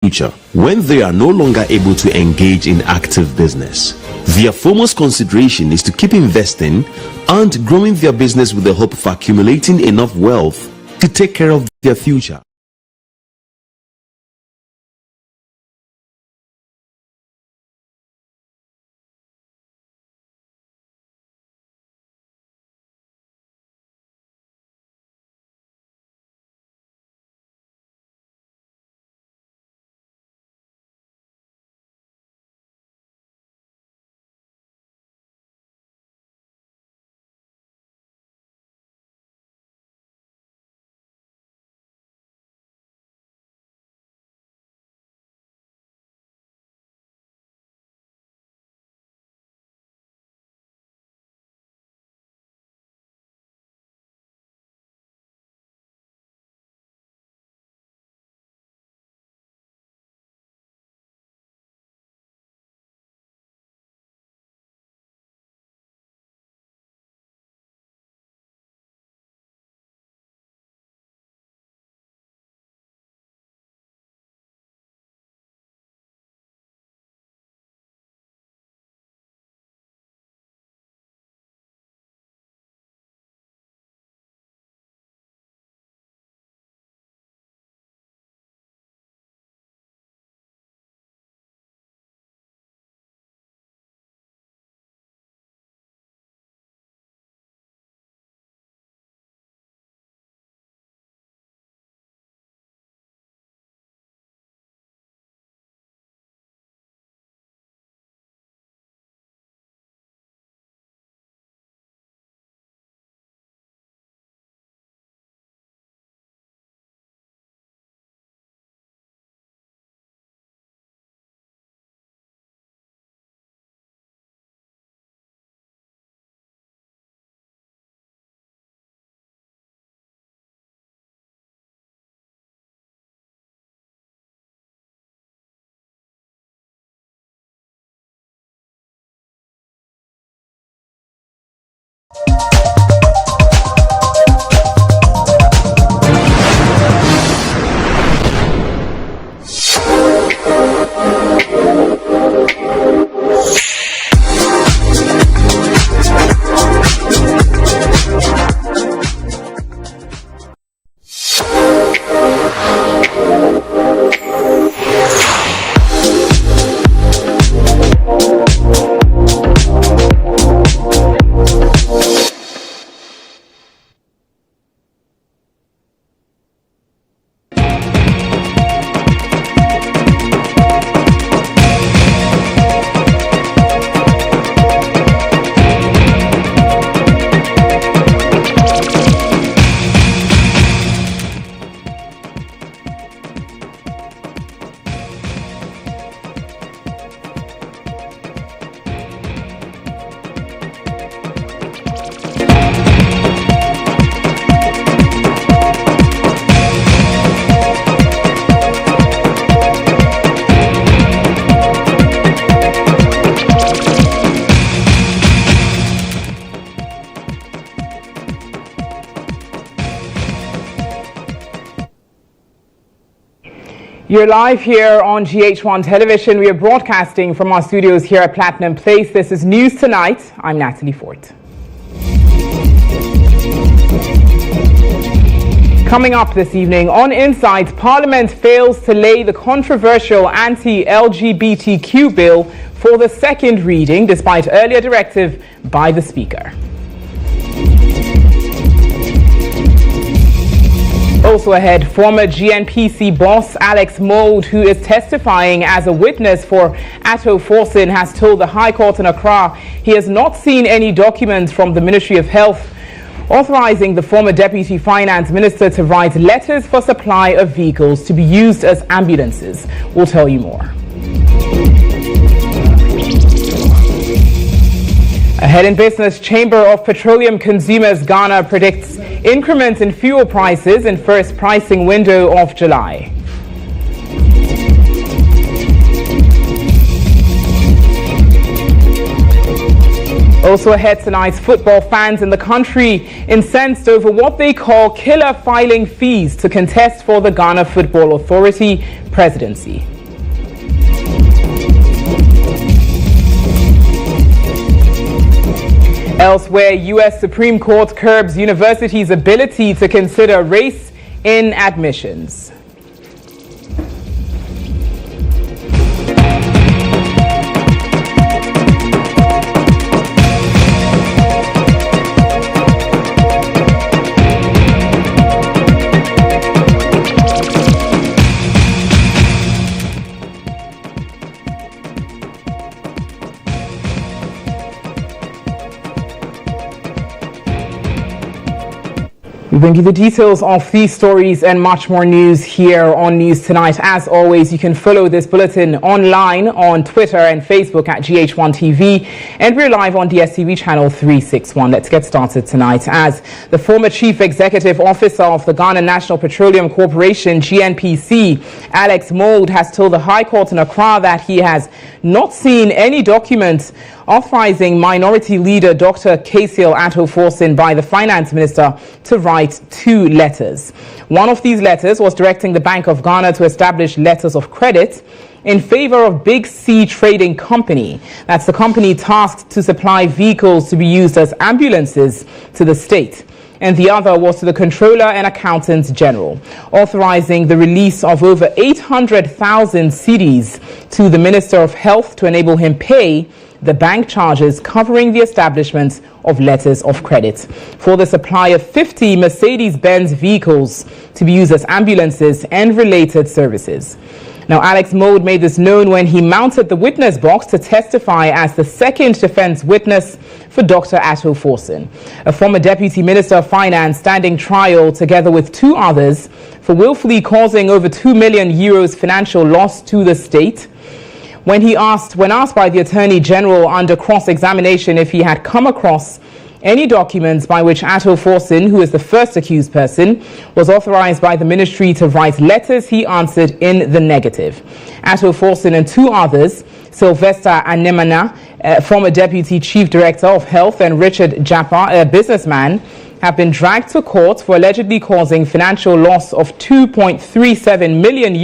future when they are no longer able to engage in active business. Their foremost consideration is to keep investing and growing their business with the hope of accumulating enough wealth to take care of their future. You're live here on GHOne Television. We are broadcasting from our studios here at Platinum Place. This is News Tonight. I'm Natalie Fort. Coming up this evening on Insight, Parliament fails to lay the controversial anti-LGBTQ bill for the second reading despite earlier directive by the Speaker. Also ahead, former GNPC boss Alex Mould, who is testifying as a witness for Atto Forson, has told the High Court in Accra he has not seen any documents from the Ministry of Health authorizing the former Deputy Finance Minister to write letters for supply of vehicles to be used as ambulances. We'll tell you more. Ahead in business, Chamber of Petroleum Consumers Ghana predicts increment in fuel prices in first pricing window of July. Also ahead tonight's football fans in the country incensed over what they call killer filing fees to contest for the Ghana Football Authority presidency. Elsewhere, U.S. Supreme Court curbs universities' ability to consider race in admissions. We bring you the details of these stories and much more news here on News Tonight. As always, you can follow this bulletin online on Twitter and Facebook at GHOne TV, and we're live on DSTV channel 361. Let's get started tonight. As the former Chief Executive Officer of the Ghana National Petroleum Corporation, GNPC, Alex Mould, has told the High Court in Accra that he has not seen any documents authorizing Minority Leader Dr. Kasiel Atto-Forson by the Finance Minister to write 2 letters. One of these letters was directing the Bank of Ghana to establish letters of credit in favor of Big C Trading Company. That's the company tasked to supply vehicles to be used as ambulances to the state. And the other was to the Controller and Accountant General, authorizing the release of over 800,000 cedis to the Minister of Health to enable him pay the bank charges covering the establishment of letters of credit for the supply of 50 Mercedes-Benz vehicles to be used as ambulances and related services. Now, Alex Mould made this known when he mounted the witness box to testify as the second defense witness for Dr. Atto-Forson, a former Deputy Minister of Finance standing trial together with 2 others for willfully causing over €2 million financial loss to the state. When asked by the Attorney General under cross-examination if he had come across any documents by which Atto-Forson, who is the first accused person, was authorized by the ministry to write letters, he answered in the negative. Atto-Forson and 2 others, Sylvester Anemana, former Deputy Chief Director of Health, and Richard Japa, a businessman, have been dragged to court for allegedly causing financial loss of €2.37 million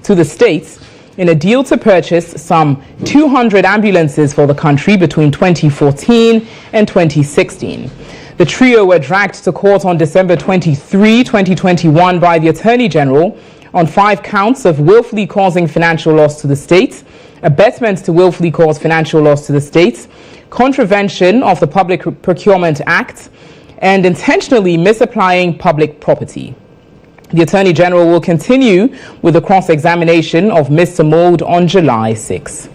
to the state in a deal to purchase some 200 ambulances for the country between 2014 and 2016. The trio were dragged to court on December 23, 2021 by the Attorney General on 5 counts of willfully causing financial loss to the state, abetment to willfully cause financial loss to the state, contravention of the Public Procurement Act, and intentionally misapplying public property. The Attorney General will continue with the cross-examination of Mr. Mould on July 6.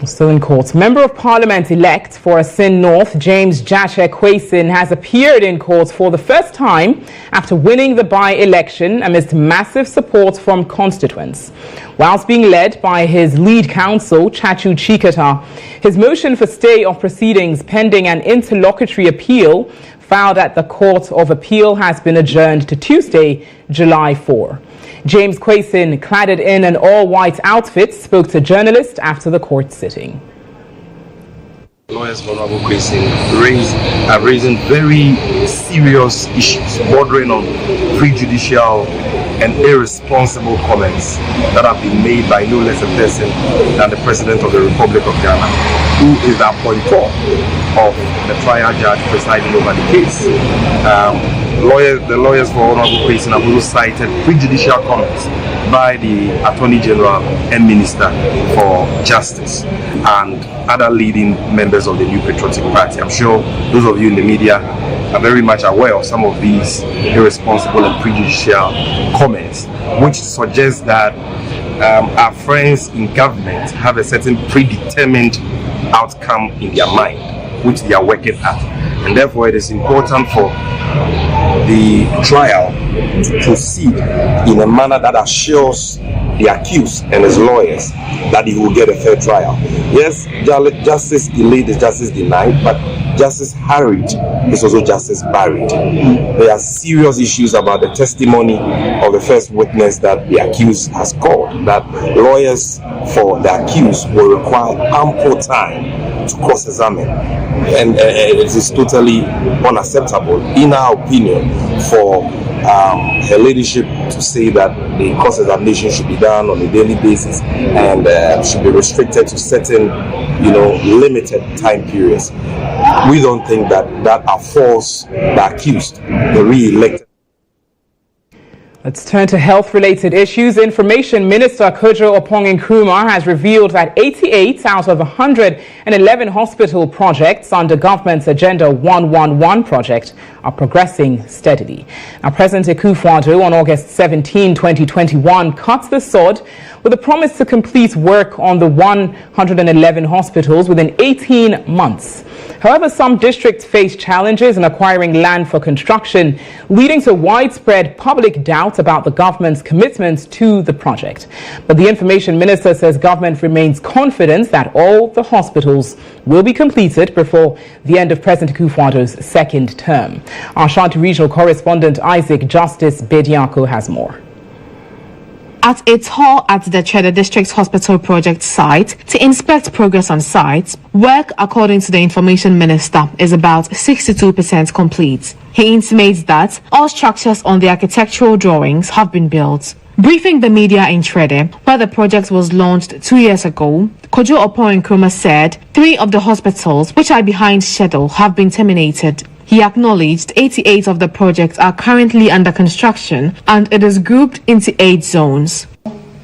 Still in court, Member of Parliament-elect for Asin North, James Kwesen, has appeared in court for the first time after winning the by-election amidst massive support from constituents. Whilst being led by his lead counsel, Chachu Chikata, his motion for stay of proceedings pending an interlocutory appeal filed at the Court of Appeal has been adjourned to Tuesday, July 4. James Kwesen, cladded in an all-white outfit, spoke to journalists after the court sitting. Lawyers for Honorable Kwesen have raised very serious issues bordering on prejudicial and irresponsible comments that have been made by no less a person than the President of the Republic of Ghana, who is the appointer of the trial judge presiding over the case. The lawyers for Honorable Kwesen have also cited prejudicial comments by the Attorney General and Minister for Justice and other leading members of the New Patriotic Party. I'm sure those of you in the media are very much aware of some of these irresponsible and prejudicial comments, which suggest that our friends in government have a certain predetermined outcome in their mind, which they are working at. And therefore, it is important for the trial to proceed in a manner that assures the accused and his lawyers that he will get a fair trial. Yes, justice delayed is justice denied, but justice harried is also justice buried. There are serious issues about the testimony of the first witness that the accused has called, that lawyers for the accused will require ample time to cross-examine, and it is totally unacceptable, in our opinion, for her ladyship to say that the cross-examination should be done on a daily basis and should be restricted to certain, limited time periods. We don't think that affords the accused, the re-elected. Let's turn to health-related issues. Information Minister Kojo Oppong-Nkrumah has revealed that 88 out of 111 hospital projects under government's Agenda 111 project are progressing steadily. Now, President Akufo-Addo on August 17, 2021 cut the sod with a promise to complete work on the 111 hospitals within 18 months. However, some districts face challenges in acquiring land for construction, leading to widespread public doubt about the government's commitments to the project. But the Information Minister says government remains confident that all the hospitals will be completed before the end of President Akufo-Addo's second term. Our Ashanti Regional Correspondent Isaac Justice Bediako has more. At a tour at the Cheddar District Hospital project site to inspect progress on site, work, according to the Information Minister, is about 62% complete. He intimates that all structures on the architectural drawings have been built. Briefing the media in Cheddar, where the project was launched 2 years ago, Kojo Oppong-Nkrumah said 3 of the hospitals, which are behind schedule, have been terminated. He acknowledged 88 of the projects are currently under construction and it is grouped into 8 zones.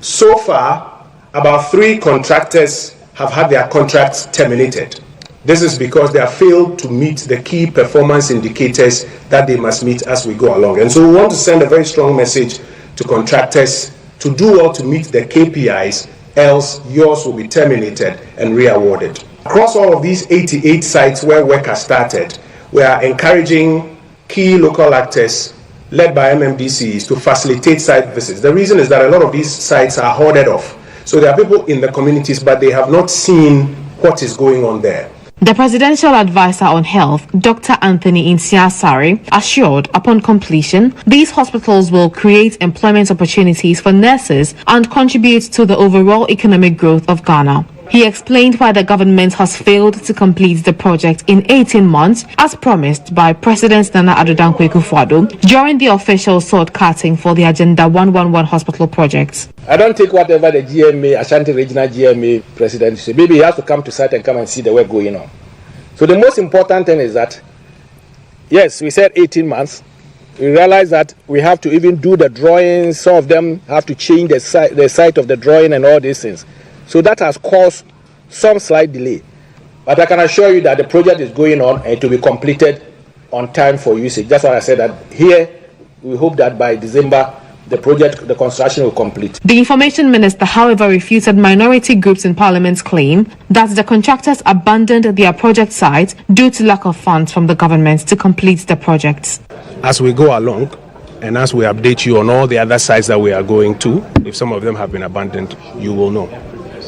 So far, about 3 contractors have had their contracts terminated. This is because they have failed to meet the key performance indicators that they must meet as we go along. And so we want to send a very strong message to contractors to do well to meet the KPIs, else yours will be terminated and re-awarded. Across all of these 88 sites where work has started, we are encouraging key local actors led by MMDCs to facilitate site visits. The reason is that a lot of these sites are hoarded off. So there are people in the communities, but they have not seen what is going on there. The Presidential Advisor on Health, Dr. Anthony Insiasari, assured upon completion, these hospitals will create employment opportunities for nurses and contribute to the overall economic growth of Ghana. He explained why the government has failed to complete the project in 18 months, as promised by President Nana Addo Dankwa Akufo-Addo during the official sword cutting for the Agenda 111 hospital projects. I don't take whatever the GMA, Ashanti Regional GMA president says. Maybe he has to come to site and come and see the work going on. So the most important thing is that, yes, we said 18 months. We realize that we have to even do the drawings. Some of them have to change the site of the drawing and all these things. So that has caused some slight delay. But I can assure you that the project is going on and it will be completed on time for usage. That's why I said that here we hope that by December the construction will complete. The Information Minister, however, refuted minority groups in Parliament's claim that the contractors abandoned their project site due to lack of funds from the government to complete the projects. As we go along and as we update you on all the other sites that we are going to, if some of them have been abandoned, you will know.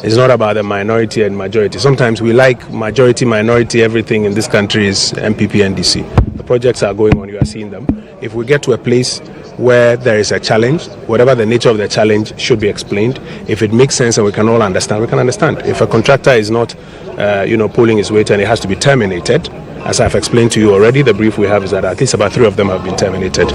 It's not about the minority and majority. Sometimes we like majority, minority, everything in this country is MPP, NDC. The projects are going on, you are seeing them. If we get to a place where there is a challenge, whatever the nature of the challenge should be explained. If it makes sense and we can all understand, we can understand. If a contractor is not, pulling his weight and it has to be terminated, as I've explained to you already, the brief we have is that at least about 3 of them have been terminated.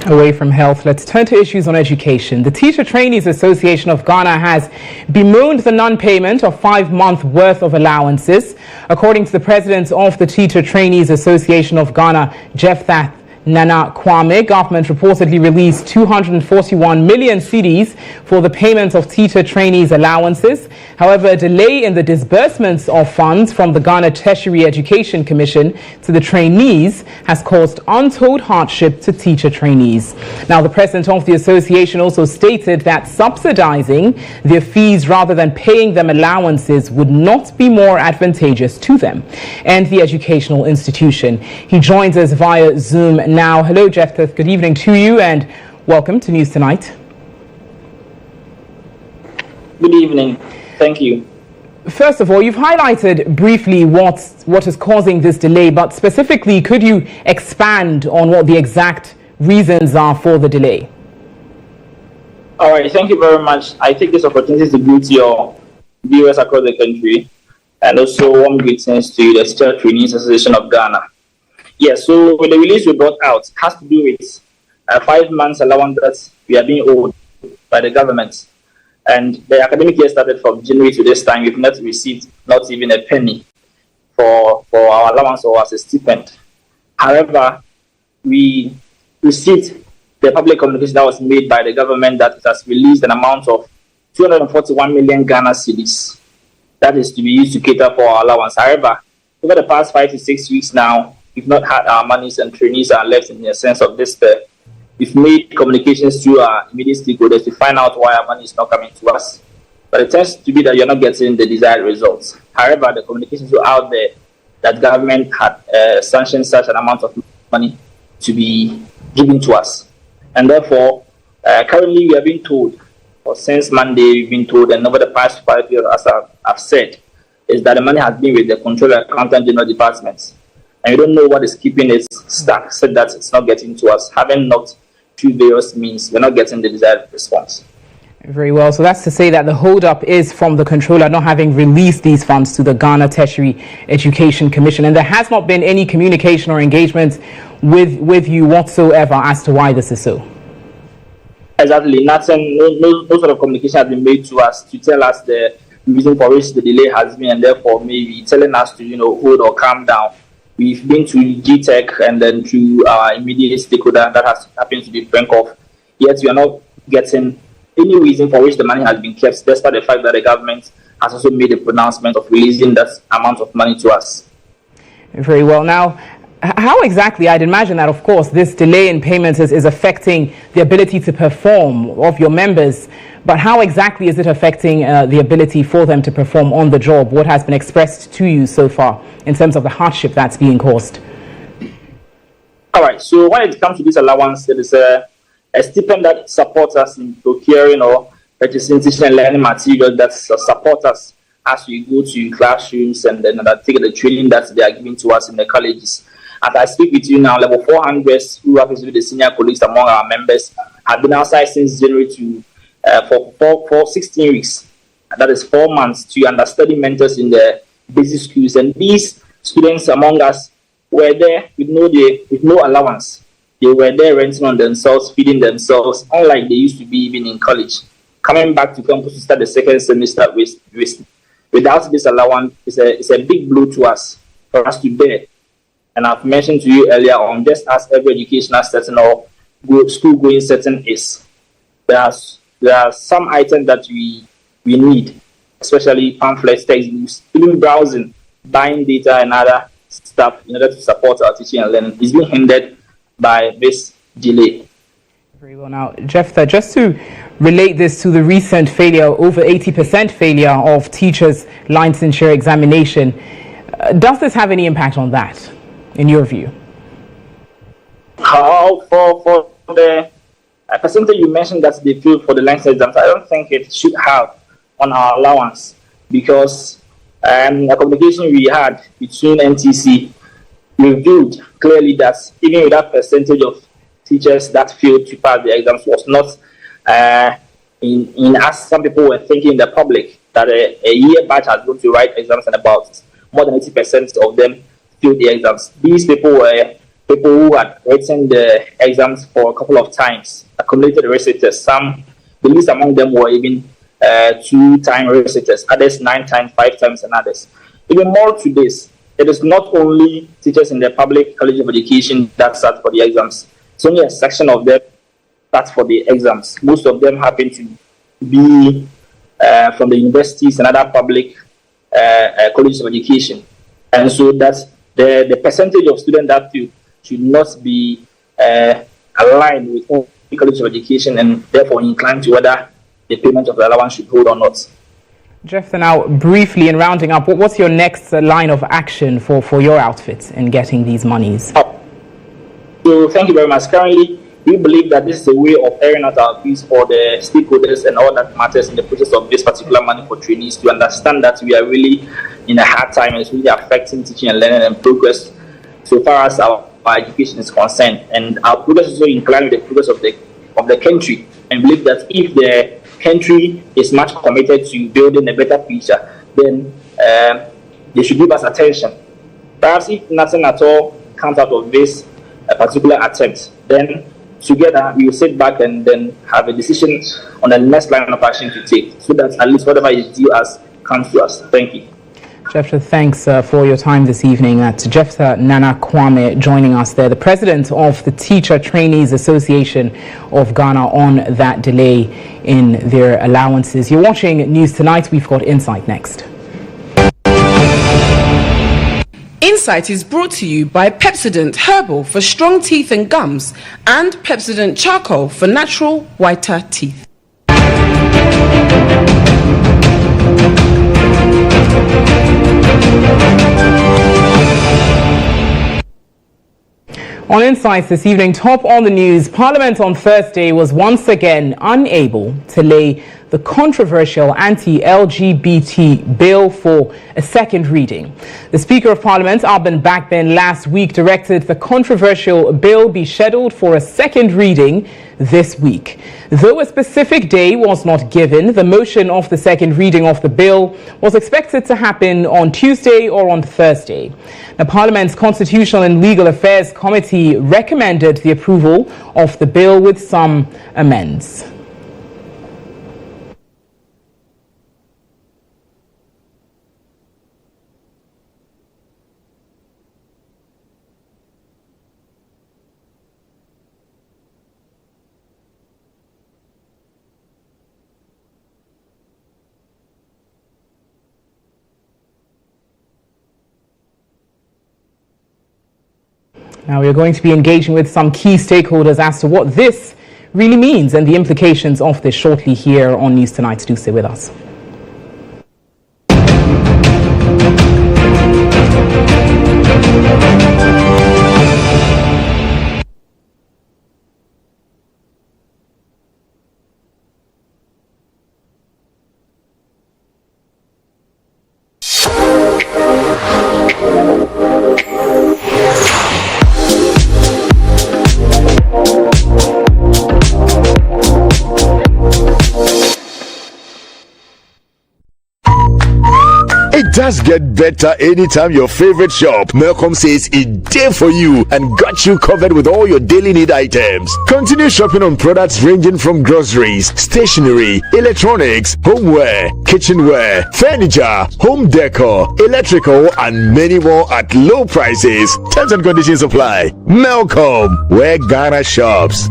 Away from health, let's turn to issues on education. The Teacher Trainees Association of Ghana has bemoaned the non-payment of 5-month worth of allowances. According to the president of the Teacher Trainees Association of Ghana, Jephthah Nana Kwame, government reportedly released 241 million cedis for the payment of teacher trainees allowances. However, a delay in the disbursements of funds from the Ghana Tertiary Education Commission to the trainees has caused untold hardship to teacher trainees. Now, the president of the association also stated that subsidizing their fees rather than paying them allowances would not be more advantageous to them and the educational institution. He joins us via Zoom now. Hello, Jephthah. Good evening to you and welcome to News Tonight. Good evening. Thank you. First of all, you've highlighted briefly what is causing this delay, but specifically, could you expand on what the exact reasons are for the delay? All right, thank you very much. I take this opportunity to greet your viewers across the country and also warm greetings to the Teacher Trainees Association of Ghana. Yes, so the release we brought out has to do with 5 months allowance that we are being owed by the government. And the academic year started from January to this time. We've not received not even a penny for our allowance or as a stipend. However, we received the public communication that was made by the government that it has released an amount of 241 million Ghana cedis. That is to be used to cater for our allowance. However, over the past 5 to 6 weeks now, we've not had our monies and trainees are left in a sense of despair. We've made communications to our immediate stakeholders to find out why our money is not coming to us. But it tends to be that you're not getting the desired results. However, the communications were out there that government had sanctioned such an amount of money to be given to us. And therefore, currently we are being told, or since Monday we've been told, and over the past 5 years, as I've said, is that the money has been with the Controller Accountant General Department. And we don't know what is keeping it stuck, so that it's not getting to us. Having not through various means, we're not getting the desired response. Very well. So that's to say that the hold-up is from the controller not having released these funds to the Ghana Tertiary Education Commission. And there has not been any communication or engagement with you whatsoever as to why this is so. Exactly. Nothing, no sort of communication has been made to us to tell us the reason for which the delay has been, and therefore maybe telling us to, hold or calm down. We've been to GTech and then to our immediate stakeholder that happens to be Frankoff. Yet we are not getting any reason for which the money has been kept, despite the fact that the government has also made a pronouncement of releasing that amount of money to us. Very well. Now, how exactly, I'd imagine that, of course, this delay in payments is affecting the ability to perform of your members, but how exactly is it affecting the ability for them to perform on the job? What has been expressed to you so far in terms of the hardship that's being caused? All right, so when it comes to this allowance, there is a stipend that supports us in procuring or purchasing teaching and learning materials that support us as we go to classrooms and then take the training that they are giving to us in the colleges. As I speak with you now, level 400s who are with the senior colleagues among our members have been outside since January to for 16 weeks. And that is 4 months to understudy mentors in the basic schools. And these students among us were there with no allowance. They were there renting on themselves, feeding themselves, unlike they used to be even in college. Coming back to campus to start the second semester without this allowance is a big blow to us, for us to bear. And I've mentioned to you earlier on, just as every educational setting or school-going setting is, there are some items that we need, especially pamphlets, textbooks, even browsing, buying data and other stuff in order to support our teaching and learning is being hindered by this delay. Very well. Now, Jephthah, just to relate this to the recent failure, over 80% failure of teachers' licensure examination, does this have any impact on that, in your view? For the percentage you mentioned that they failed for the license exams, I don't think it should have on our allowance, because the communication we had between NTC revealed clearly that even with that percentage of teachers that failed to pass the exams was not in as some people were thinking in the public, that a year batch has gone to write exams and about more than 80% of them failed the exams. These people were people who had written the exams for a couple of times, accumulated reciters. Some, the least among them were even 2-time reciters, others 9 times, 5 times, and others. Even more to this, it is not only teachers in the public college of education that sat for the exams. It's only a section of them that for the exams. Most of them happen to be from the universities and other public colleges of education. And so that the percentage of students that fail should not be aligned with all colleges of education, and therefore inclined to whether the payment of the allowance should hold or not. Jephthah, now briefly in rounding up, what's your next line of action for your outfit in getting these monies? So thank you very much. Currently, We believe that this is a way of airing out our views for the stakeholders and all that matters in the process of this particular money for trainees to understand that we are really in a hard time and it's really affecting teaching and learning and progress so far as our education is concerned. And our progress is also in line with the progress of the country, and believe that if the country is much committed to building a better future, then they should give us attention. Perhaps if nothing at all comes out of this particular attempt, then together we will sit back and then have a decision on the next line of action to take, so that at least whatever is due us comes to us. Thank you. Jephthah, thanks for your time this evening. Jephthah Nana Kwame joining us there, the president of the Teacher Trainees Association of Ghana, on that delay in their allowances. You're watching News Tonight. We've got Insight next. Insight is brought to you by Pepsodent Herbal for strong teeth and gums and Pepsodent Charcoal for natural whiter teeth. On Insights this evening, top on the news, Parliament on Thursday was once again unable to lay the controversial anti-LGBT bill for a second reading. The Speaker of Parliament, Alban Backben, last week directed the controversial bill be scheduled for a second reading this week. Though a specific day was not given, the motion of the second reading of the bill was expected to happen on Tuesday or on Thursday. Now, Parliament's Constitutional and Legal Affairs Committee recommended the approval of the bill with some amends. Now we are going to be engaging with some key stakeholders as to what this really means and the implications of this shortly here on News Tonight. Do stay with us. It does get better anytime your favorite shop, Malcolm, says it's there for you and got you covered with all your daily need items. Continue shopping on products ranging from groceries, stationery, electronics, homeware, kitchenware, furniture, home decor, electrical, and many more at low prices. Terms and conditions apply. Malcolm, where Ghana shops.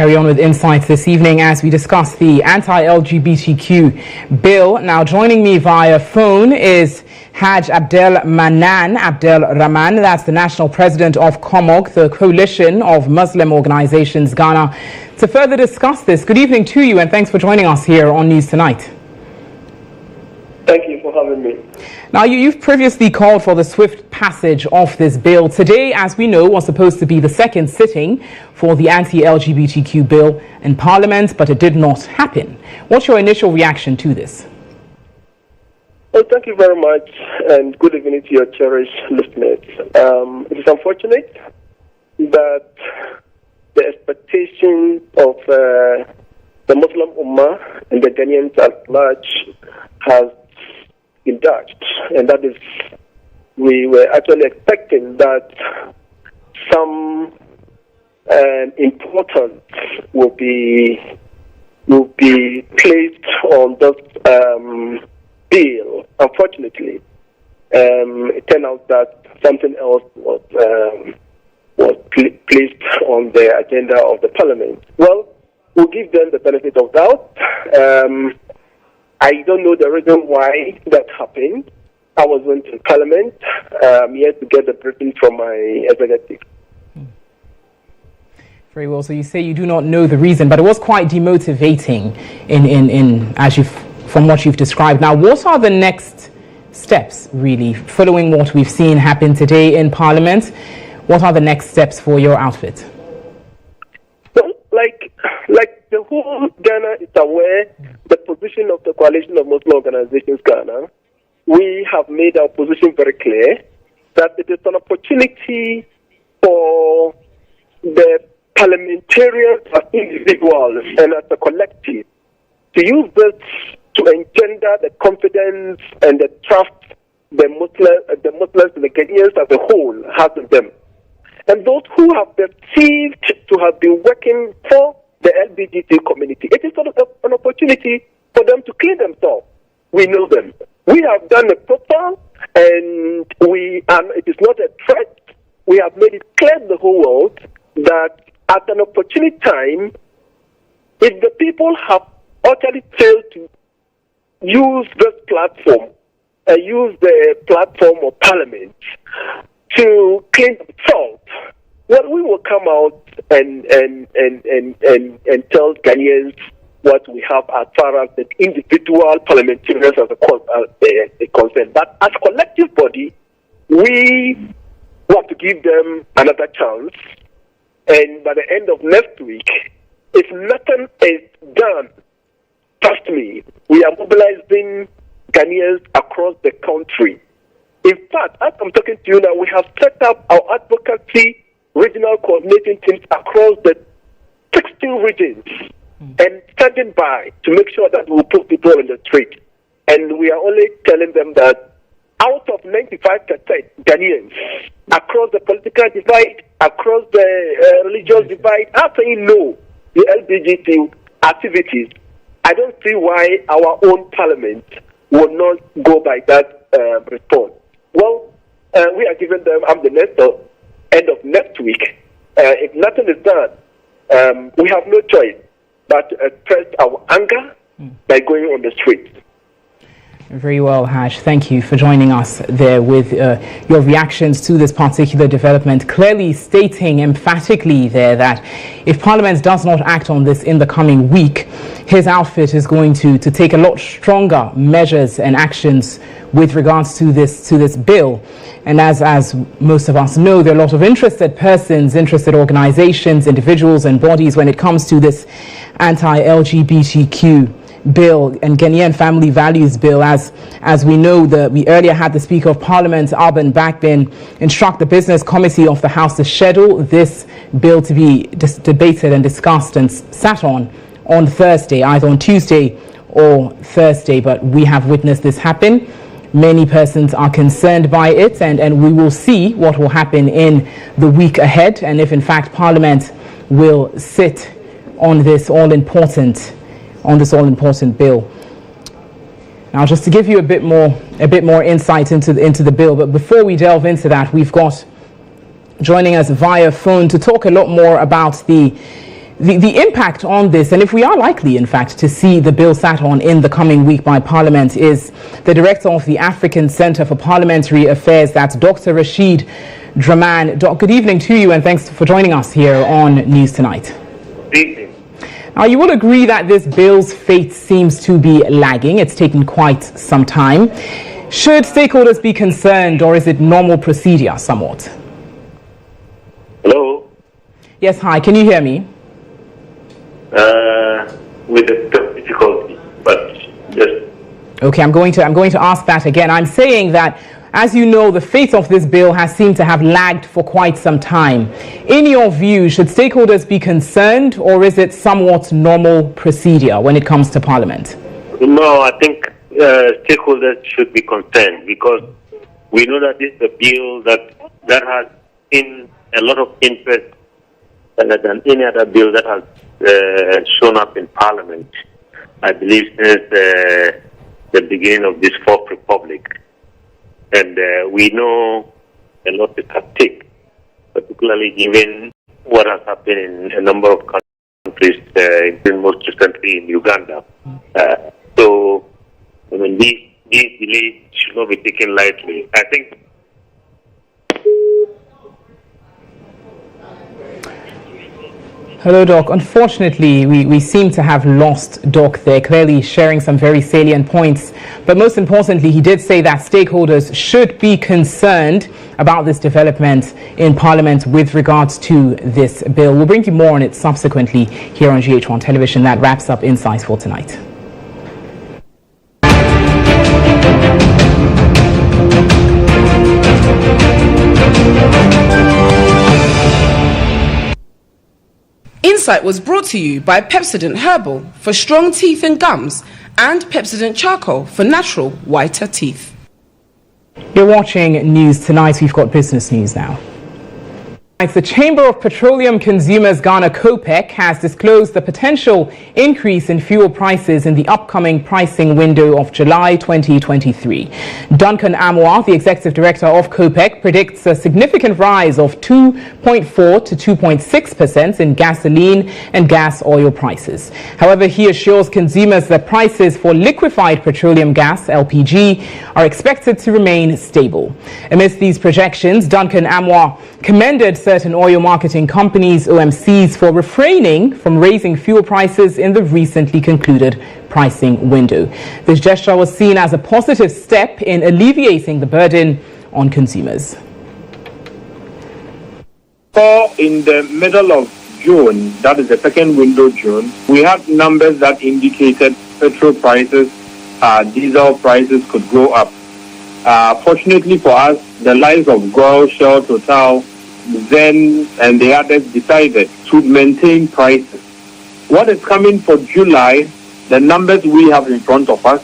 carry on with insights this evening as we discuss the anti-LGBTQ bill. Now, joining me via phone is Haj Abdelrahman. That's the national president of COMOG, the Coalition of Muslim Organizations Ghana. To further discuss this, good evening to you and thanks for joining us here on News Tonight. Thank you for having me. Now, you've previously called for the swift passage of this bill. Today, as we know, was supposed to be the second sitting for the anti-LGBTQ bill in Parliament, but it did not happen. What's your initial reaction to this? Well, thank you very much, and good evening to your cherished listeners. It is unfortunate that the expectation of the Muslim Ummah and the Ghanaians at large has been dashed, and that is, we were actually expecting that some importance will be placed on this bill. Unfortunately, it turned out that something else was placed on the agenda of the Parliament. Well, we'll give them the benefit of doubt. I don't know the reason why that happened. I wasn't in Parliament. I'm yet to get the briefing from my executive. Very well. So you say you do not know the reason, but it was quite demotivating from what you've described. Now, what are the next steps, really, following what we've seen happen today in Parliament? What are the next steps for your outfit? Well, like the whole Ghana is aware, the position of the Coalition of Muslim Organizations Ghana, we have made our position very clear that it is an opportunity for the parliamentarians as individuals and as a collective to use this to engender the confidence and the trust the Muslims and the Ghanaians as a whole have in them. And those who have perceived to have been working for the LGBT community, it is sort of an opportunity for them to clean themselves. We know them. We have done a profile, and it is not a threat. We have made it clear to the whole world that at an opportune time, if the people have utterly failed to use this platform, use the platform of Parliament to clean themselves, well, we will come out and tell Ghanaians what we have as far as the individual parliamentarians as a concern. But as a collective body, we want to give them another chance. And by the end of next week, if nothing is done, trust me, we are mobilizing Ghanaians across the country. In fact, as I'm talking to you now, we have set up our advocacy regional coordinating teams across the 16 regions and standing by to make sure that we will put people in the street. And we are only telling them that out of 95% Ghanaians, across the political divide, across the religious divide, are saying no the LGBT activities. I don't see why our own parliament will not go by that response. Well, we are giving them end of next week. If nothing is done, we have no choice but to express our anger by going on the streets. Very well, Haj. Thank you for joining us there with your reactions to this particular development, clearly stating emphatically there that if Parliament does not act on this in the coming week, his outfit is going to take a lot stronger measures and actions with regards to this bill. And as most of us know, there are a lot of interested persons, interested organizations, individuals and bodies when it comes to this anti-LGBTQ bill and Ghanaian family values bill. As we know, we earlier had the Speaker of Parliament, Alban Bagbin, instruct the Business Committee of the House to schedule this bill to be debated and discussed and sat on Thursday, either on Tuesday or Thursday. But we have witnessed this happen. Many persons are concerned by it, and we will see what will happen in the week ahead, and if in fact Parliament will sit on this all-important bill. Now, just to give you a bit more insight into the bill, but before we delve into that, we've got joining us via phone to talk a lot more about the the impact on this, and if we are likely, in fact, to see the bill sat on in the coming week by Parliament, is the director of the African Centre for Parliamentary Affairs, that's Dr. Rashid Draman. Doc, good evening to you, and thanks for joining us here on News Tonight. Good evening. Now, you will agree that this bill's fate seems to be lagging. It's taken quite some time. Should stakeholders be concerned, or is it normal procedure somewhat? Hello? Yes, hi, can you hear me? With a difficulty, but just... Okay, I'm going to ask that again. I'm saying that, as you know, the fate of this bill has seemed to have lagged for quite some time. In your view, should stakeholders be concerned, or is it somewhat normal procedure when it comes to Parliament? No, I think stakeholders should be concerned, because we know that this is a bill that has in a lot of interest than any other bill that has shown up in Parliament, I believe, since the beginning of this Fourth Republic. And we know a lot is at stake, particularly given what has happened in a number of countries, including most recently in Uganda. So, I mean, these delays should not be taken lightly. I think. Hello, Doc. Unfortunately, we seem to have lost Doc there, clearly sharing some very salient points. But most importantly, he did say that stakeholders should be concerned about this development in Parliament with regards to this bill. We'll bring you more on it subsequently here on GHOne Television. That wraps up Insights for tonight. Insight was brought to you by Pepsodent Herbal for strong teeth and gums and Pepsodent Charcoal for natural whiter teeth. You're watching News Tonight. We've got business news now. The Chamber of Petroleum Consumers Ghana COPEC has disclosed the potential increase in fuel prices in the upcoming pricing window of July 2023. Duncan Amwa, the executive director of COPEC, predicts a significant rise of 2.4 to 2.6% in gasoline and gas oil prices. However, he assures consumers that prices for liquefied petroleum gas, LPG, are expected to remain stable. Amidst these projections, Duncan Amwa commended certain oil marketing companies, OMCs, for refraining from raising fuel prices in the recently concluded pricing window. This gesture was seen as a positive step in alleviating the burden on consumers. In the middle of June, that is the second window June, we had numbers that indicated petrol prices, diesel prices could go up. Fortunately for us, the likes of Goil, Shell, Total, Zen, and the others decided to maintain prices. What is coming for July, the numbers we have in front of us,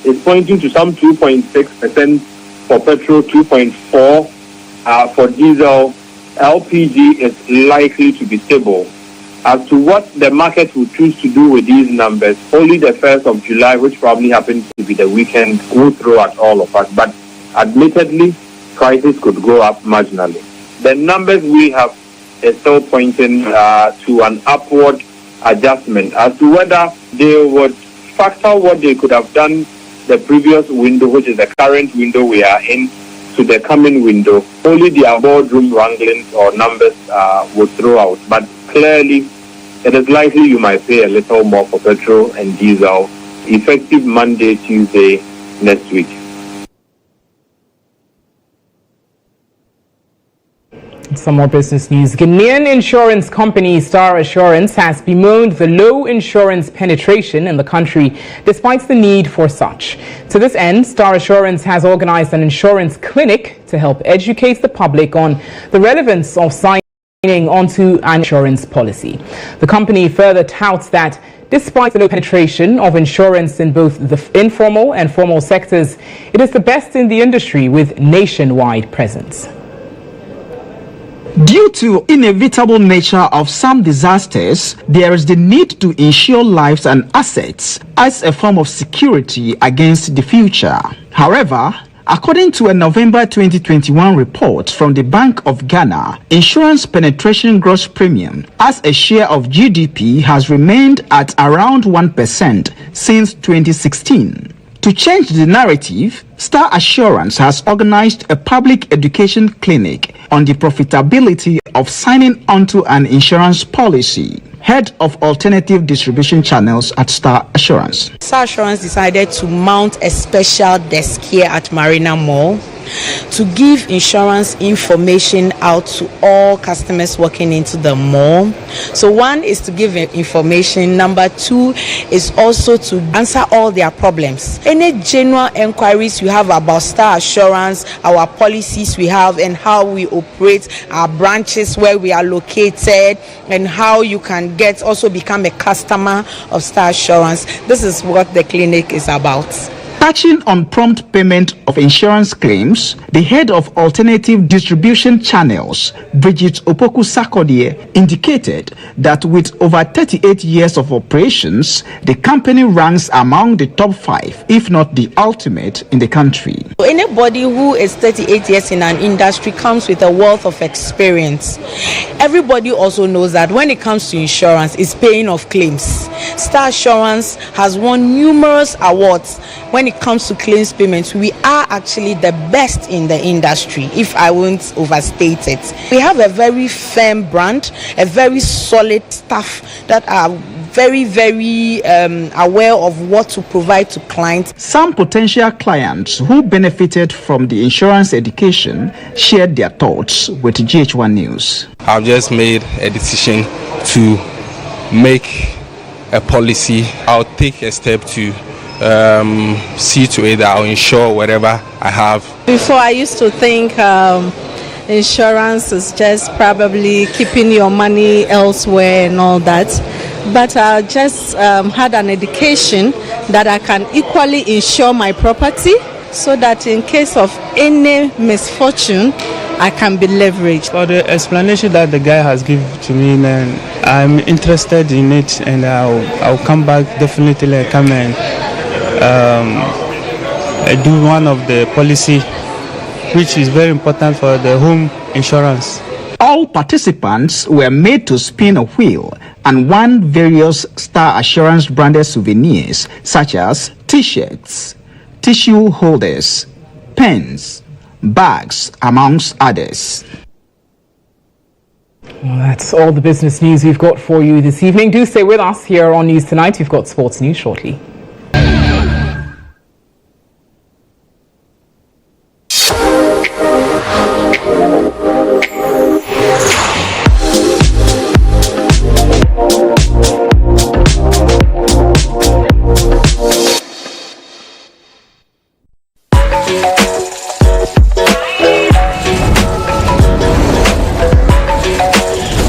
is pointing to some 2.6% for petrol, 2.4% for diesel. LPG is likely to be stable. As to what the market will choose to do with these numbers, only the 1st of July, which probably happens to be the weekend, will throw at all of us. But admittedly, prices could go up marginally. The numbers we have is still pointing to an upward adjustment. As to whether they would factor what they could have done the previous window, which is the current window we are in, to the coming window, only their boardroom wranglings or numbers would throw out. But clearly, it is likely you might pay a little more for petrol and diesel effective Monday, Tuesday next week. Some more business news. Ghanaian insurance company Star Assurance has bemoaned the low insurance penetration in the country despite the need for such. To this end, Star Assurance has organized an insurance clinic to help educate the public on the relevance of signing onto an insurance policy. The company further touts that despite the low penetration of insurance in both the informal and formal sectors, it is the best in the industry with nationwide presence. Due to inevitable nature of some disasters, there is the need to insure lives and assets as a form of security against the future. However, According to a November 2021 report from the Bank of Ghana, insurance penetration gross premium as a share of GDP has remained at around 1% since 2016. To change the narrative, Star Assurance has organized a public education clinic on the profitability of signing onto an insurance policy. Head of Alternative Distribution Channels at Star Assurance. Star Assurance decided to mount a special desk here at Marina Mall to give insurance information out to all customers walking into the mall. So one is to give information. Number two is also to answer all their problems. Any general inquiries you have about Star Assurance, our policies we have and how we operate, our branches where we are located, and how you can also become a customer of Star Assurance. This is what the clinic is about. Touching on prompt payment of insurance claims, the head of Alternative Distribution Channels, Bridget Opoku-Sarkodie, indicated that with over 38 years of operations, the company ranks among the top 5, if not the ultimate, in the country. Anybody who is 38 years in an industry comes with a wealth of experience. Everybody also knows that when it comes to insurance, it's paying of claims. Star Assurance has won numerous awards. When it comes to claims payments, we are actually the best in the industry, if I won't overstate it. We have a very firm brand, a very solid staff that are very aware of what to provide to clients. Some potential clients who benefited from the insurance education shared their thoughts with GHOne News. I've just made a decision to make a policy. I'll take a step to see to it that I'll insure whatever I have. Before I used to think insurance is just probably keeping your money elsewhere and all that, but I just had an education that I can equally insure my property so that in case of any misfortune I can be leveraged. For the explanation that the guy has given to me, then I'm interested in it, and I'll come back definitely. Come and do one of the policy, which is very important for the home insurance. All participants were made to spin a wheel and won various Star Assurance branded souvenirs such as t-shirts, tissue holders, pens, bags, amongst others. Well, that's all the business news we've got for you this evening. Do stay with us here on News Tonight. We've got sports news shortly.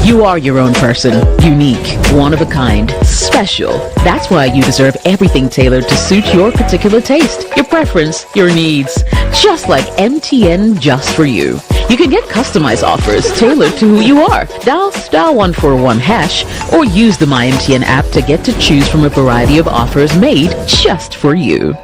You are your own person, unique, one of a kind, special. That's why you deserve everything tailored to suit your particular taste, your preference, your needs. Just like MTN Just For You. You can get customized offers tailored to who you are. Dial *141# or use the MyMTN app to get to choose from a variety of offers made just for you.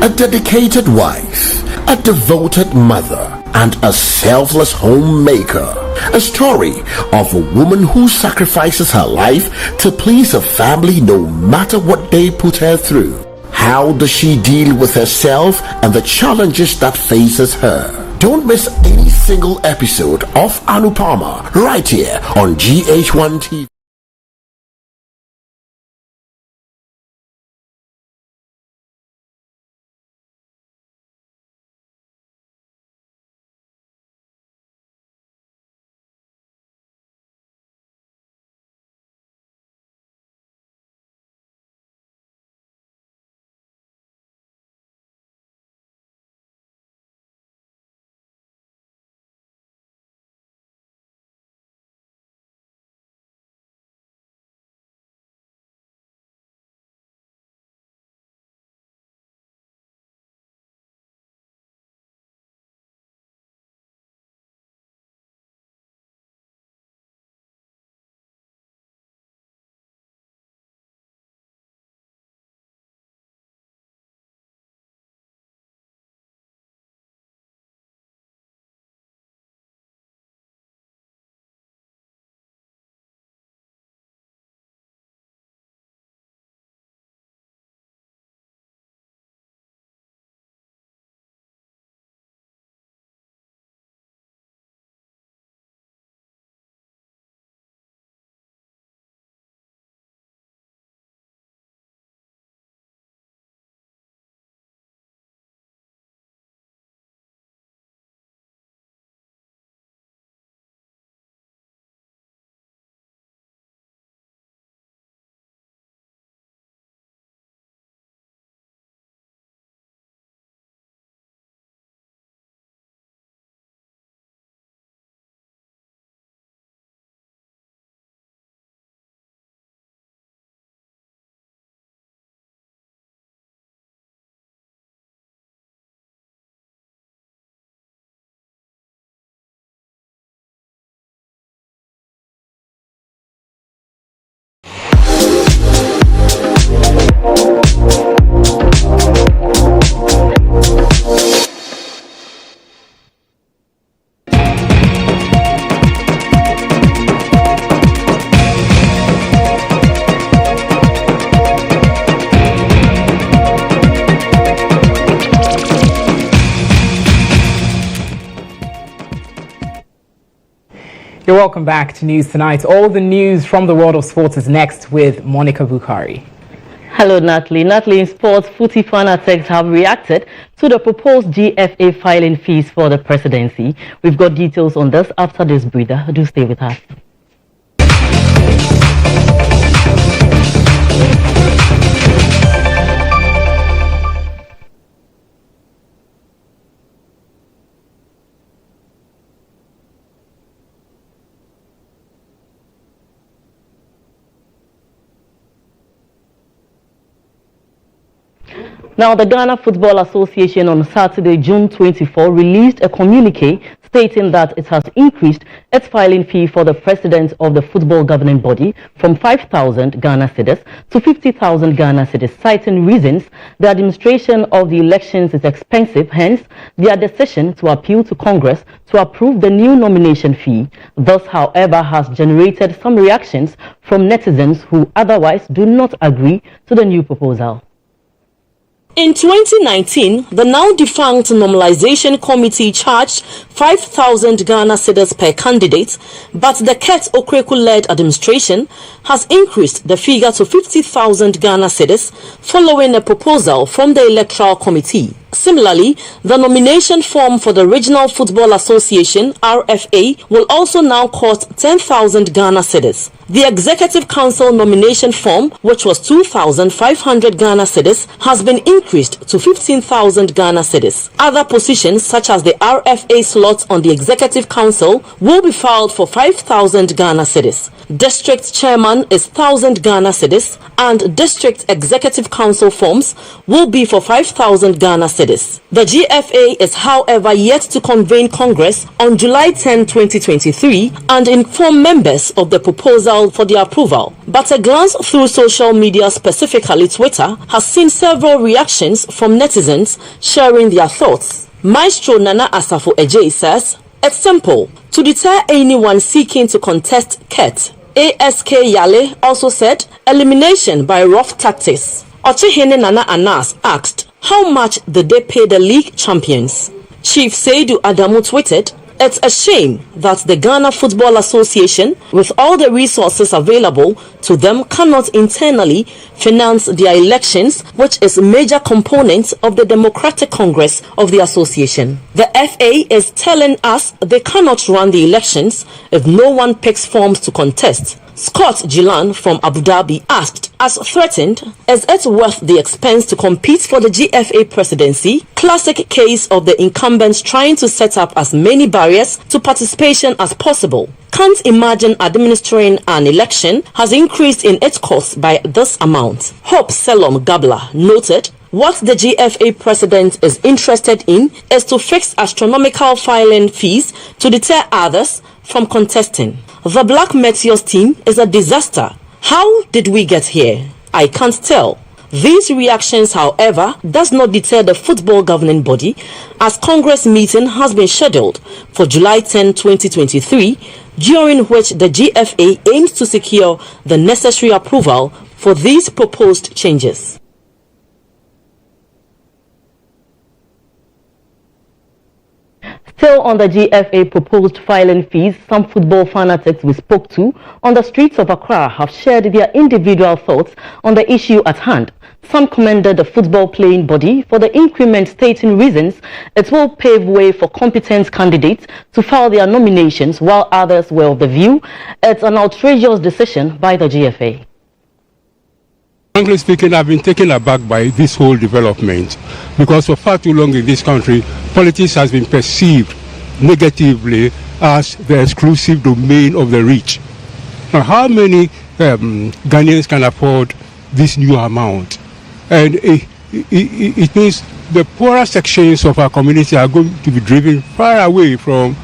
A dedicated wife, a devoted mother, and a selfless homemaker. A story of a woman who sacrifices her life to please her family no matter what they put her through. How does she deal with herself and the challenges that faces her? Don't miss any single episode of Anupama right here on GH1 TV. You're welcome back to News Tonight. All the news from the world of sports is next with Monica Bukhari. Hello, Natalie. Natalie, in sports, footy fanatics have reacted to the proposed GFA filing fees for the presidency. We've got details on this after this breather. Do stay with us. Now, the Ghana Football Association on Saturday, June 24, released a communique stating that it has increased its filing fee for the president of the football governing body from 5,000 Ghana cedis to 50,000 Ghana cedis, citing reasons the administration of the elections is expensive, hence their decision to appeal to Congress to approve the new nomination fee. Thus, however, has generated some reactions from netizens who otherwise do not agree to the new proposal. In 2019, the now defunct Normalization Committee charged 5,000 Ghana cedis per candidate, but the Ket Okreku-led administration has increased the figure to 50,000 Ghana cedis following a proposal from the Electoral Committee. Similarly, the nomination form for the Regional Football Association, RFA, will also now cost 10,000 Ghana cedis. The Executive Council nomination form, which was 2,500 Ghana cedis, has been increased to 15,000 Ghana cedis. Other positions, such as the RFA slot on the Executive Council, will be filed for 5,000 Ghana cedis. District Chairman is 1,000 Ghana cedis, and District Executive Council forms will be for 5,000 Ghana cedis. The GFA is, however, yet to convene Congress on July 10, 2023, and inform members of the proposal for their approval. But a glance through social media, specifically Twitter, has seen several reactions from netizens sharing their thoughts. Maestro Nana Asafo Ejei says, "It's simple. To deter anyone seeking to contest Ket." ASK Yale also said, "Elimination by rough tactics." Ochehene Nana Anas asked, "How much did they pay the league champions?" Chief Seidu Adamu tweeted, "It's a shame that the Ghana Football Association, with all the resources available to them, cannot internally finance their elections, which is a major component of the Democratic Congress of the association. The FA is telling us they cannot run the elections if no one picks forms to contest." Scott Gillan from Abu Dhabi asked, "As threatened, is it worth the expense to compete for the GFA presidency? Classic case of the incumbents trying to set up as many barriers to participation as possible. Can't imagine administering an election has increased in its cost by this amount." Hope Selom Gabla noted, "What the GFA president is interested in is to fix astronomical filing fees to deter others from contesting. The Black Meteors team is a disaster. How did we get here? I can't tell." These reactions, however, does not deter the football governing body, as Congress meeting has been scheduled for July 10, 2023, during which the GFA aims to secure the necessary approval for these proposed changes. Still on the GFA proposed filing fees, some football fanatics we spoke to on the streets of Accra have shared their individual thoughts on the issue at hand. Some commended the football playing body for the increment, stating reasons it will pave way for competent candidates to file their nominations, while others were of the view it's an outrageous decision by the GFA. Frankly speaking, I've been taken aback by this whole development, because for far too long in this country, politics has been perceived negatively as the exclusive domain of the rich. Now, how many Ghanaians can afford this new amount? And it means the poorer sections of our community are going to be driven far away from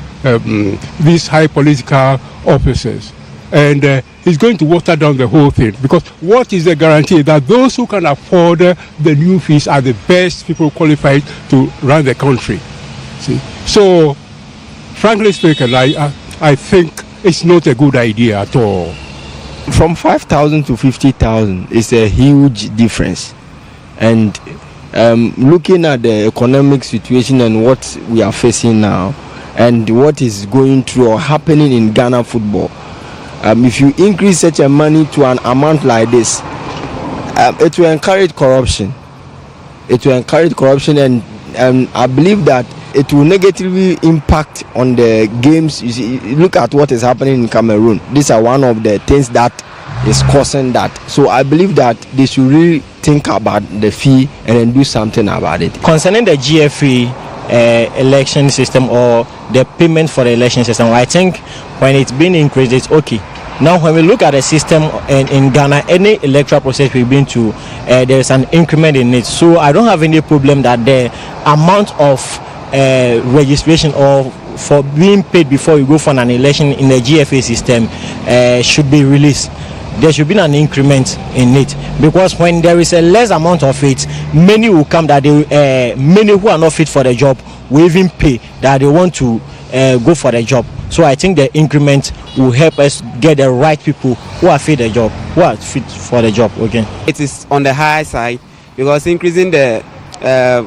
these high political offices. And it's going to water down the whole thing, because what is the guarantee that those who can afford the new fees are the best people qualified to run the country? See? So, frankly speaking, I think it's not a good idea at all. From 5,000 to 50,000 is a huge difference. And looking at the economic situation and what we are facing now, and what is going through or happening in Ghana football. If you increase such a money to an amount like this, it will encourage corruption. It will encourage corruption, and I believe that it will negatively impact on the games. You see, look at what is happening in Cameroon. These are one of the things that is causing that. So I believe that they should really think about the fee and then do something about it. Concerning the GFE election system or the payment for the election system, I think when it's been increased, it's okay. Now, when we look at the system in Ghana, any electoral process we've been to, there's an increment in it. So I don't have any problem that the amount of registration or for being paid before you go for an election in the GFA system should be released. There should be an increment in it, because when there is a less amount of it, many will come that they, many who are not fit for the job will even pay that they want to go for the job. So I think the increment will help us get the right people who are fit for the job again. It is on the high side because increasing the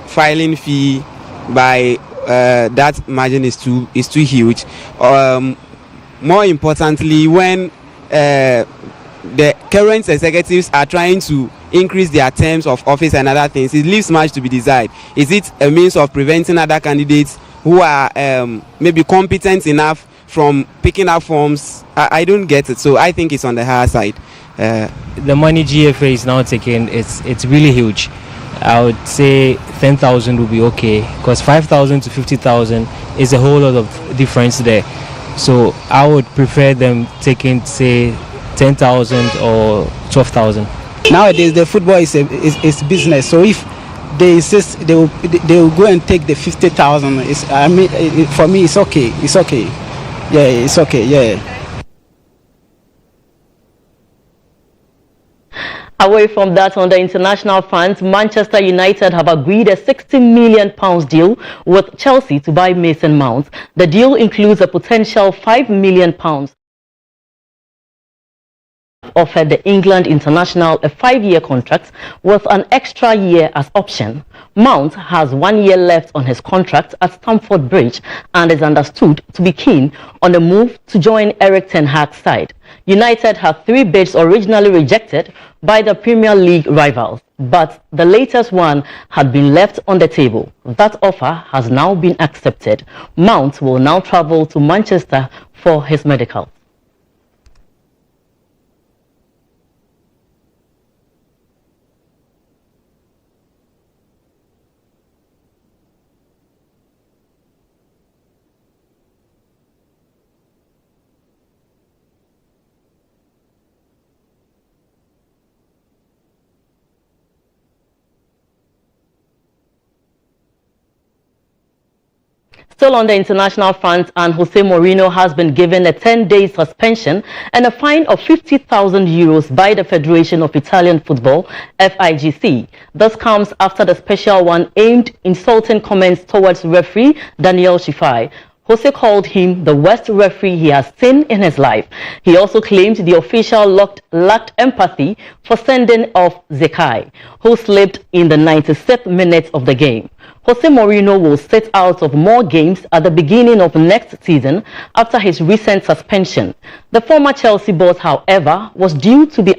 filing fee by that margin is too huge. More importantly, when the current executives are trying to increase their terms of office and other things, it leaves much to be desired. Is it a means of preventing other candidates who are maybe competent enough from picking up forms? I don't get it. So I think it's on the higher side. The money GFA is now taking, it's really huge. I would say 10,000 would be okay, because 5,000 to 50,000 is a whole lot of difference there. So I would prefer them taking, say, 10,000 or 12,000. Nowadays, the football is business. So if they insist, they will go and take the 50,000. I mean, for me, it's okay. It's okay. Yeah, it's okay. Yeah. Away from that, on the international front, Manchester United have agreed a £60 million deal with Chelsea to buy Mason Mount. The deal includes a potential £5 million offered the England international a 5-year contract with an extra year as option. Mount has 1 year left on his contract at Stamford Bridge and is understood to be keen on the move to join Eric Ten Hag's side. United had 3 bids originally rejected by the Premier League rivals, but the latest one had been left on the table. That offer has now been accepted. Mount will now travel to Manchester for his medical. Still on the international front, and Jose Mourinho has been given a 10-day suspension and a fine of €50,000 by the Federation of Italian Football, FIGC. This comes after the special one aimed insulting comments towards referee Daniel Shifai. Jose called him the worst referee he has seen in his life. He also claimed the official lacked empathy for sending off Zekai, who slipped in the 96th minute of the game. Jose Mourinho will sit out of more games at the beginning of next season after his recent suspension. The former Chelsea boss, however, was due to be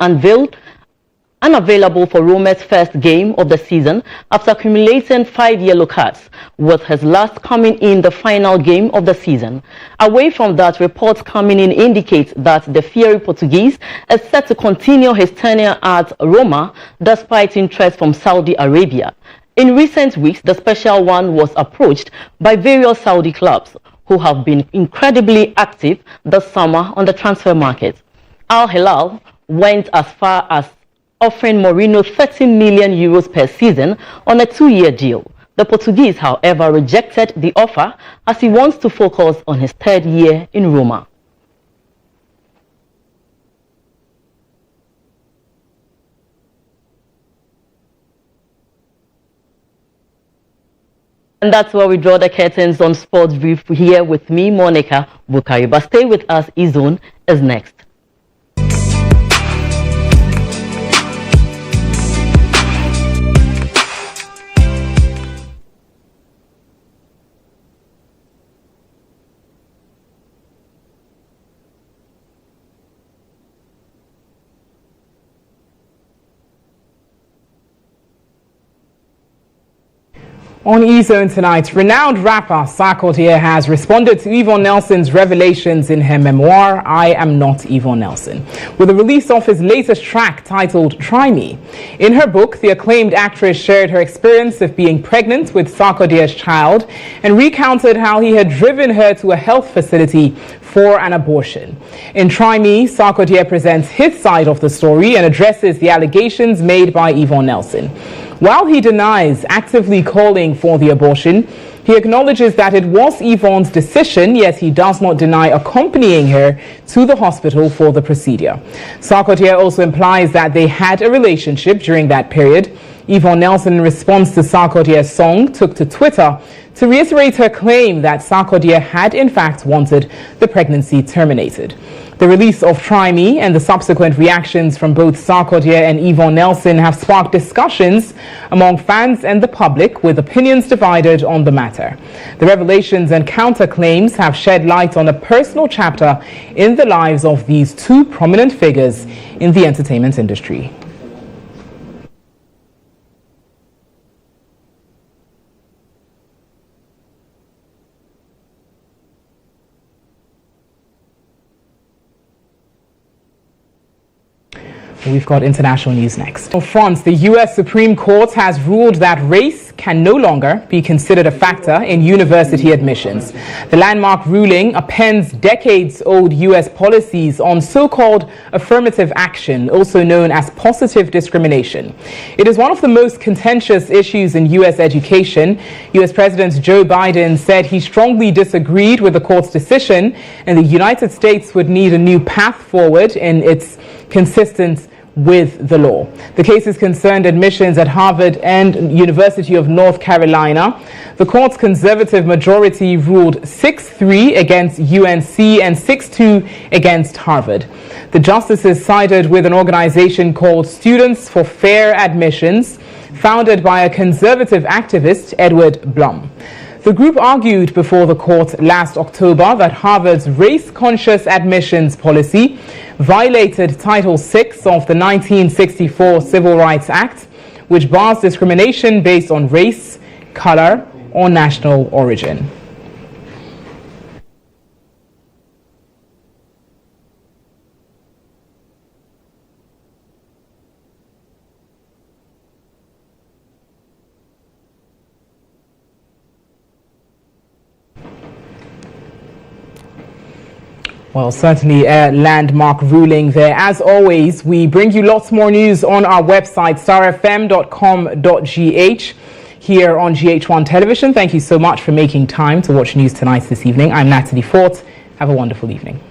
unavailable for Roma's first game of the season after accumulating 5 yellow cards, with his last coming in the final game of the season. Away from that, reports coming in indicate that the fiery Portuguese is set to continue his tenure at Roma despite interest from Saudi Arabia. In recent weeks, the special one was approached by various Saudi clubs who have been incredibly active this summer on the transfer market. Al Hilal went as far as offering Mourinho €30 million per season on a 2-year deal. The Portuguese, however, rejected the offer as he wants to focus on his 3rd year in Roma. And that's where we draw the curtains on Sports Brief. Here with me, Monica Bukari. But stay with us, GHOne is next. On GHOne Tonight, renowned rapper Sarkodie has responded to Yvonne Nelson's revelations in her memoir, I Am Not Yvonne Nelson, with the release of his latest track titled Try Me. In her book, the acclaimed actress shared her experience of being pregnant with Sarkodie's child and recounted how he had driven her to a health facility for an abortion. In Try Me, Sarkodie presents his side of the story and addresses the allegations made by Yvonne Nelson. While he denies actively calling for the abortion, he acknowledges that it was Yvonne's decision, yet he does not deny accompanying her to the hospital for the procedure. Sarkodie also implies that they had a relationship during that period. Yvonne Nelson, in response to Sarkodie's song, took to Twitter to reiterate her claim that Sarkodie had in fact wanted the pregnancy terminated. The release of Try Me and the subsequent reactions from both Sarkodie and Yvonne Nelson have sparked discussions among fans and the public, with opinions divided on the matter. The revelations and counterclaims have shed light on a personal chapter in the lives of these two prominent figures in the entertainment industry. We've got international news next. On France, the U.S. Supreme Court has ruled that race can no longer be considered a factor in university admissions. The landmark ruling appends decades-old U.S. policies on so-called affirmative action, also known as positive discrimination. It is one of the most contentious issues in U.S. education. U.S. President Joe Biden said he strongly disagreed with the court's decision, and the United States would need a new path forward in its consistent with the law. The cases concerned admissions at Harvard and University of North Carolina. The court's conservative majority ruled 6-3 against UNC and 6-2 against Harvard. The justices sided with an organization called Students for Fair Admissions, founded by a conservative activist, Edward Blum. The group argued before the court last October that Harvard's race-conscious admissions policy violated Title VI of the 1964 Civil Rights Act, which bars discrimination based on race, color, or national origin. Well, certainly a landmark ruling there. As always, we bring you lots more news on our website, starfm.com.gh, here on GH1 Television. Thank you so much for making time to watch News Tonight this evening. I'm Natalie Fort. Have a wonderful evening.